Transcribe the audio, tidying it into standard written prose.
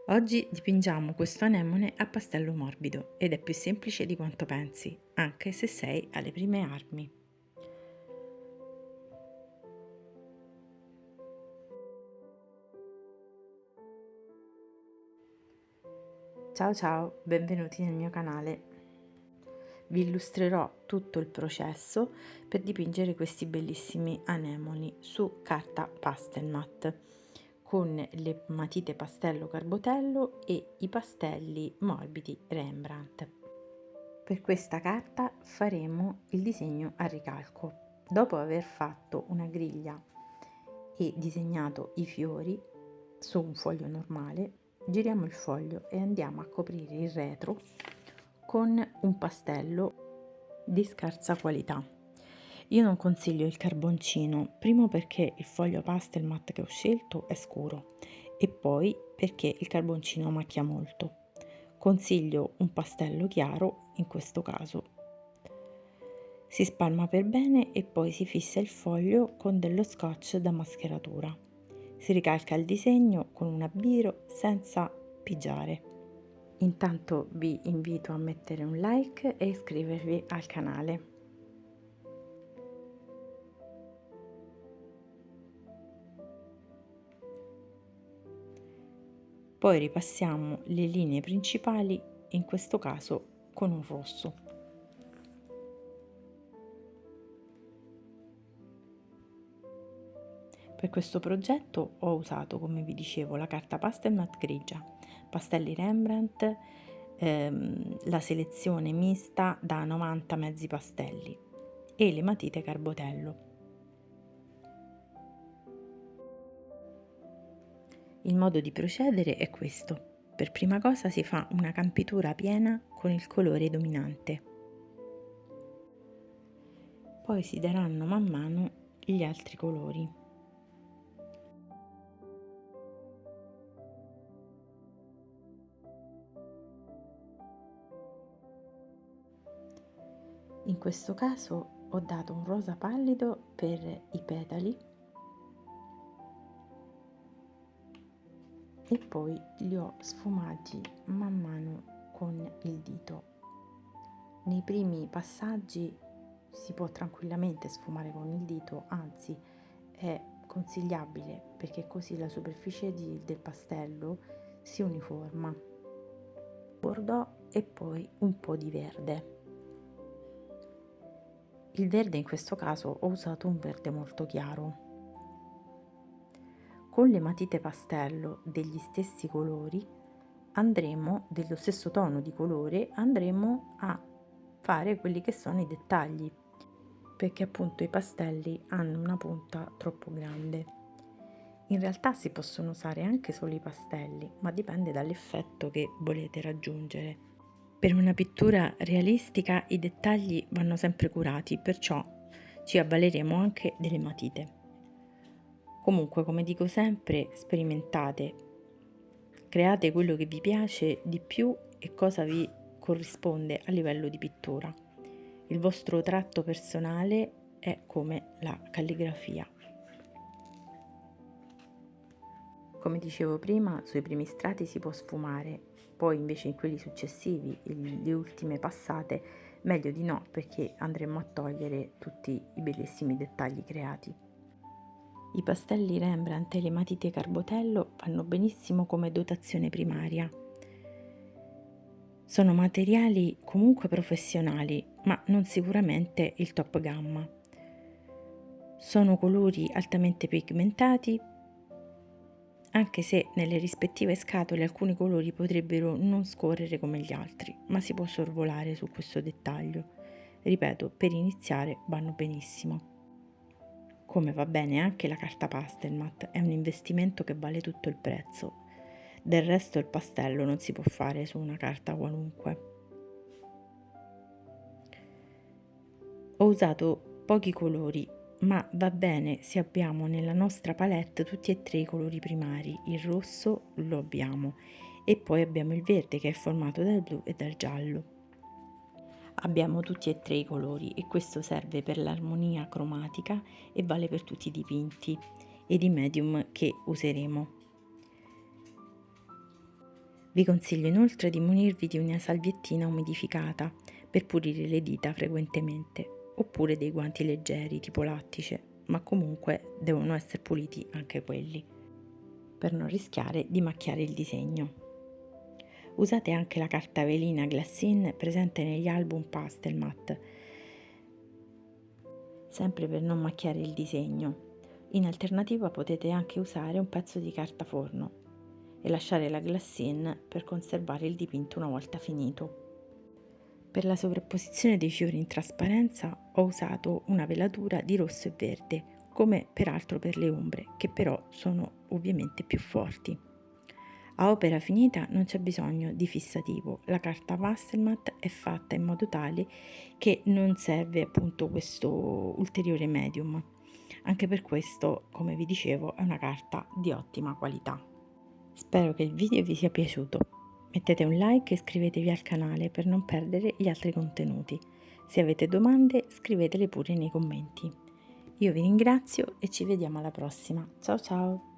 Oggi dipingiamo questo anemone a pastello morbido ed è più semplice di quanto pensi, anche se sei alle prime armi. Ciao, benvenuti nel mio canale. Vi illustrerò tutto il processo per dipingere questi bellissimi anemoni su carta Pastelmat con le matite pastello Carbotello e i pastelli morbidi Rembrandt. Per questa carta faremo il disegno a ricalco. Dopo aver fatto una griglia e disegnato i fiori su un foglio normale, giriamo il foglio e andiamo a coprire il retro con un pastello di scarsa qualità. Io non consiglio il carboncino, primo perché il foglio Pastelmat che ho scelto è scuro e poi perché il carboncino macchia molto. Consiglio un pastello chiaro in questo caso. Si spalma per bene e poi si fissa il foglio con dello scotch da mascheratura. Si ricalca il disegno con un abbiro senza pigiare. Intanto vi invito a mettere un like e iscrivervi al canale. Poi ripassiamo le linee principali, in questo caso con un rosso. Per questo progetto ho usato, come vi dicevo, la carta Pastelmat grigia, pastelli Rembrandt, la selezione mista da 90 mezzi pastelli e le matite Carbotello. Il modo di procedere è questo. Per prima cosa si fa una campitura piena con il colore dominante. Poi si daranno man mano gli altri colori. In questo caso ho dato un rosa pallido per i petali e poi li ho sfumati man mano con il dito. Nei primi passaggi si può tranquillamente sfumare con il dito, anzi è consigliabile perché così la superficie del pastello si uniforma. Bordeaux e poi un po' di verde. Il verde in questo caso ho usato un verde molto chiaro. Con le matite pastello degli stessi colori dello stesso tono di colore, andremo a fare quelli che sono i dettagli, perché appunto i pastelli hanno una punta troppo grande. In realtà si possono usare anche solo i pastelli, ma dipende dall'effetto che volete raggiungere. Per una pittura realistica i dettagli vanno sempre curati, perciò ci avvaleremo anche delle matite. Comunque, come dico sempre, sperimentate, create quello che vi piace di più e cosa vi corrisponde a livello di pittura. Il vostro tratto personale è come la calligrafia. Come dicevo prima, sui primi strati si può sfumare, poi invece in quelli successivi, le ultime passate, meglio di no perché andremo a togliere tutti i bellissimi dettagli creati. I pastelli Rembrandt e le matite Carbotello vanno benissimo come dotazione primaria. Sono materiali comunque professionali, ma non sicuramente il top gamma. Sono colori altamente pigmentati, anche se nelle rispettive scatole alcuni colori potrebbero non scorrere come gli altri, ma si può sorvolare su questo dettaglio. Ripeto, per iniziare vanno benissimo. Come va bene anche la carta Pastelmat, è un investimento che vale tutto il prezzo. Del resto il pastello non si può fare su una carta qualunque. Ho usato pochi colori, ma va bene se abbiamo nella nostra palette tutti e tre i colori primari. Il rosso lo abbiamo e poi abbiamo il verde che è formato dal blu e dal giallo. Abbiamo tutti e tre i colori e questo serve per l'armonia cromatica e vale per tutti i dipinti ed i medium che useremo. Vi consiglio inoltre di munirvi di una salviettina umidificata per pulire le dita frequentemente, oppure dei guanti leggeri tipo lattice, ma comunque devono essere puliti anche quelli, per non rischiare di macchiare il disegno. Usate anche la carta velina Glacine presente negli album Pastelmat, sempre per non macchiare il disegno. In alternativa potete anche usare un pezzo di carta forno e lasciare la Glacine per conservare il dipinto una volta finito. Per la sovrapposizione dei fiori in trasparenza ho usato una velatura di rosso e verde, come peraltro per le ombre, che però sono ovviamente più forti. A opera finita non c'è bisogno di fissativo, la carta Pastelmat è fatta in modo tale che non serve appunto questo ulteriore medium. Anche per questo, come vi dicevo, è una carta di ottima qualità. Spero che il video vi sia piaciuto. Mettete un like e iscrivetevi al canale per non perdere gli altri contenuti. Se avete domande scrivetele pure nei commenti. Io vi ringrazio e ci vediamo alla prossima. Ciao ciao!